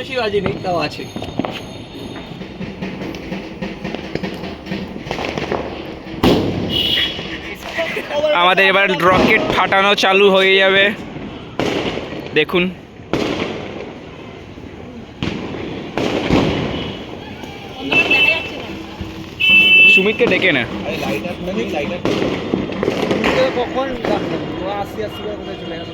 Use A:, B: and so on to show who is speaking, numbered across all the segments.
A: বেশি বাজেনি, তাও আছে।
B: আমাদের এবার রকেট ফাটানো চালু হয়ে যাবে, দেখুন। সুমিতকে ডেকে না,
A: কখন আসি করে কোথায় চলে গেল?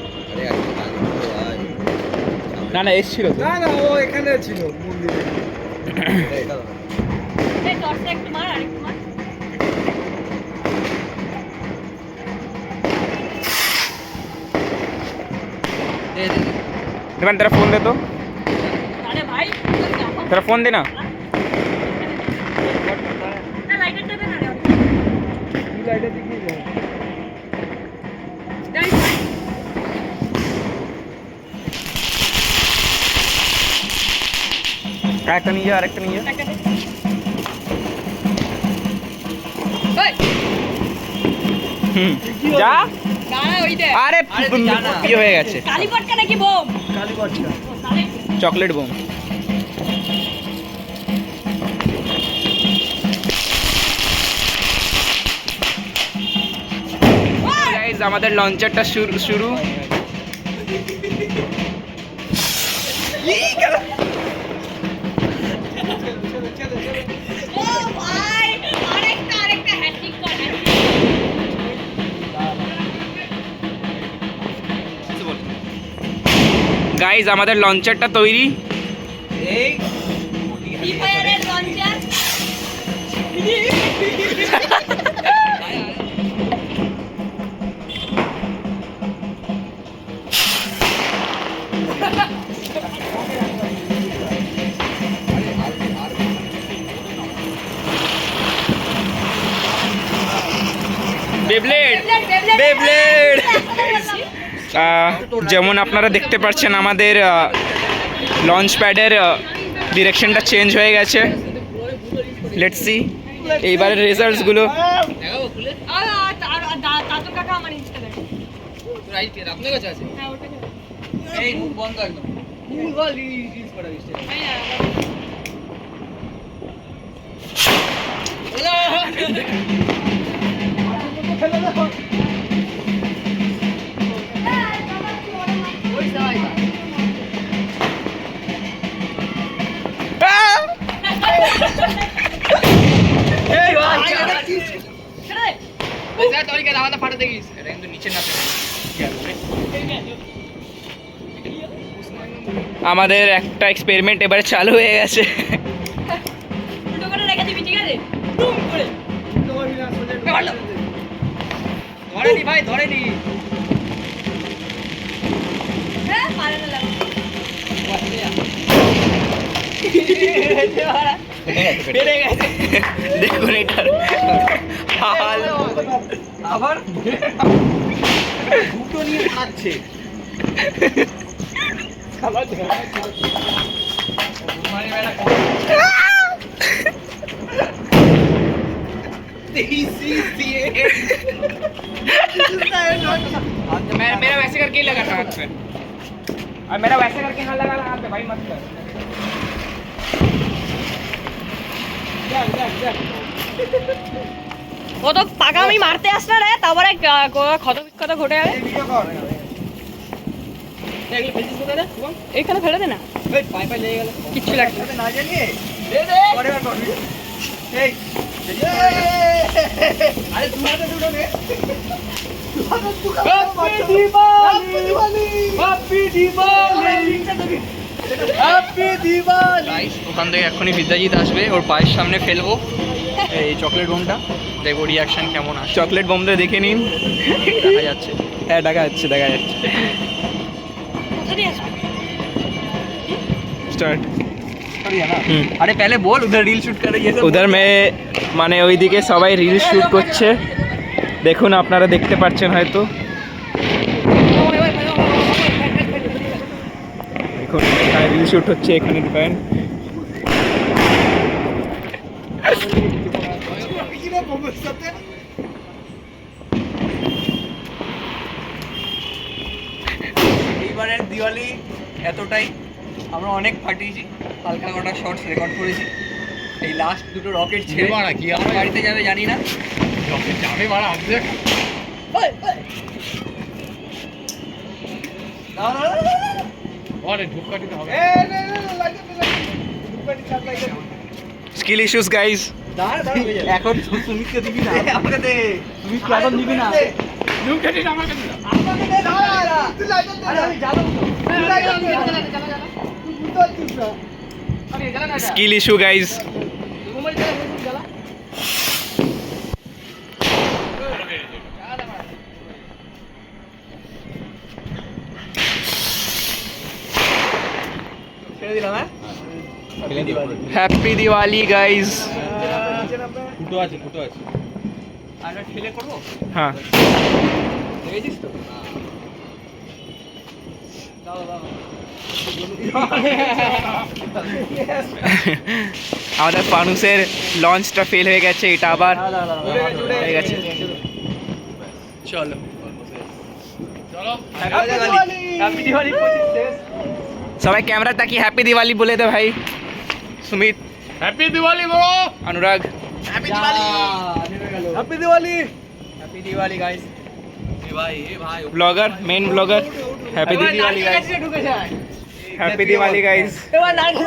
B: না না এসছিল তো।
A: না না, ও এখানে ছিল মন্দিরে।
B: এবার तेरा फोन दे तो,
C: अरे भाई
B: तेरा फोन देना।
C: लाइटर दे ना रे
A: লাইটে দেখিয়ে দাও।
B: একটা নিয়ে যা, আরেকটা নিয়ে যা। হুম, যা। আরে কি হয়ে গেছে?
C: কালীপটকা নাকি বোম?
A: কালীপটকা
B: চকলেট বোম। গাইস আমাদের লঞ্চারটা শুরু।
C: ও ভাই, আরেকটা হ্যাট্রিক কর।
B: গাইস আমাদের লঞ্চারটা তৈরি।
A: এই
C: ফ্রি ফায়ারের লঞ্চার।
B: বেব্লেড বেব্লেড। যেমন আপনারা দেখতে পাচ্ছেন আমাদের লঞ্চ প্যাডের ডিরেকশনটা চেঞ্জ হয়ে গেছে। লেটস সি এইবারের রেজাল্টসগুলো।
C: তাতো কাকা আমার ইনস্টা দেখো।
A: রাইট আপনার কাছে আছে?
C: হ্যাঁ ওটা দেখো।
A: এই মুখ বন্ধ একদম। মুখ বল রিলিজ করা দিচ্ছে।
B: আমাদের একটা এক্সপেরিমেন্ট এবারে চালু হয়ে গেছে।
C: উল্টো করে রেখে দিবি, ঠিক আছে? টুম করে।
A: ধরেনি ভাই, ধরেনি।
C: হ্যাঁ, পারে না লাগো।
A: পেরে গেছে।
B: দেখুন এটার হাল।
A: আবার দুটো নিয়ে খাচ্ছে।
B: मेरा वैसे करके ही लगा था हाथ पे, और मेरा वैसे करके यहाँ लगा हाथ पे, भाई मत कर।
C: ও তো পাকামি মারতে আসলে রে, তারপরে ক্ষত বিক্ষত ঘটে যাবে। এইখানে ফেলে দে না, কিচ্ছু লাগবে না।
A: না জানিয়ে দে দে পরে বার করবি। এই আরে দুটো দুটো নে। Happy Diwali, happy Diwali, happy Diwali.
B: Guys ওখান থেকে এখনই বিদ্যাজিৎ আসবে, ওর পায়ের সামনে ফেলবো এই চকলেট বোমটা, দেখবো রিয়াকশন কেমন আসে। চকলেট বোমটা দেখে নিন, দেখা যাচ্ছে। হ্যাঁ দেখা যাচ্ছে, দেখা যাচ্ছে।
C: কোথা দিয়ে আসবে?
B: स्टार्ट।
A: अरे पहले बोल उधर रील शूट कर रही है
B: उधर में মানে ওইদিকে সবাই রিল শুট করছে, দেখুন আপনারা দেখতে পাচ্ছেন হয়তো। দেখুন এখানে রিল শুট হচ্ছে, এখানে ঢুকান।
A: এইবারের দিওয়ালি এতটাই।
B: আমরা অনেক ফাটিয়েছি, হালকা কটা শর্টস রেকর্ড করেছি। এই লাস্ট দুটো রকেট ছেড়ে
A: বাড়া, কি
B: আমার বাড়িতে যাবে জানি না।
A: যাবে বাড়া আসবে। আরে ধূপকাঠিতে হবে।
B: Skill issues guys. এখন সুমিতকে দিবি না, আমাকে দে। সুমিত এখন দিবি না।
A: ধূপকাঠি আমাকে দিন।
B: Skill issue guys. ছেড়ে দিলাম, হ্যাঁ। Happy Diwali guys.
A: ফুটো আছে, ফুটো আছে।
B: আর ঠেলে করবো?
C: হ্যাঁ
B: দেখেছিস তো? দাও দাও।
C: আমাদের ফানুসের লঞ্চটা ফেল হয়ে গেছে, এটা আবার হয়ে গেছে।
B: চলো
A: চলো।
B: হ্যাপি দিওয়ালি।
C: সবাই ক্যামেরা তাকিয়ে হ্যাপি দিওয়ালি বলে দে ভাই। Sumit,
A: happy Diwali bro.
C: Anurag,
B: happy Diwali. Happy Diwali. Happy Diwali guys. এ ভাই, এ ভাই।
C: Blogger, main blogger, happy Diwali guys. Happy Diwali guys.
B: এবার নারকেল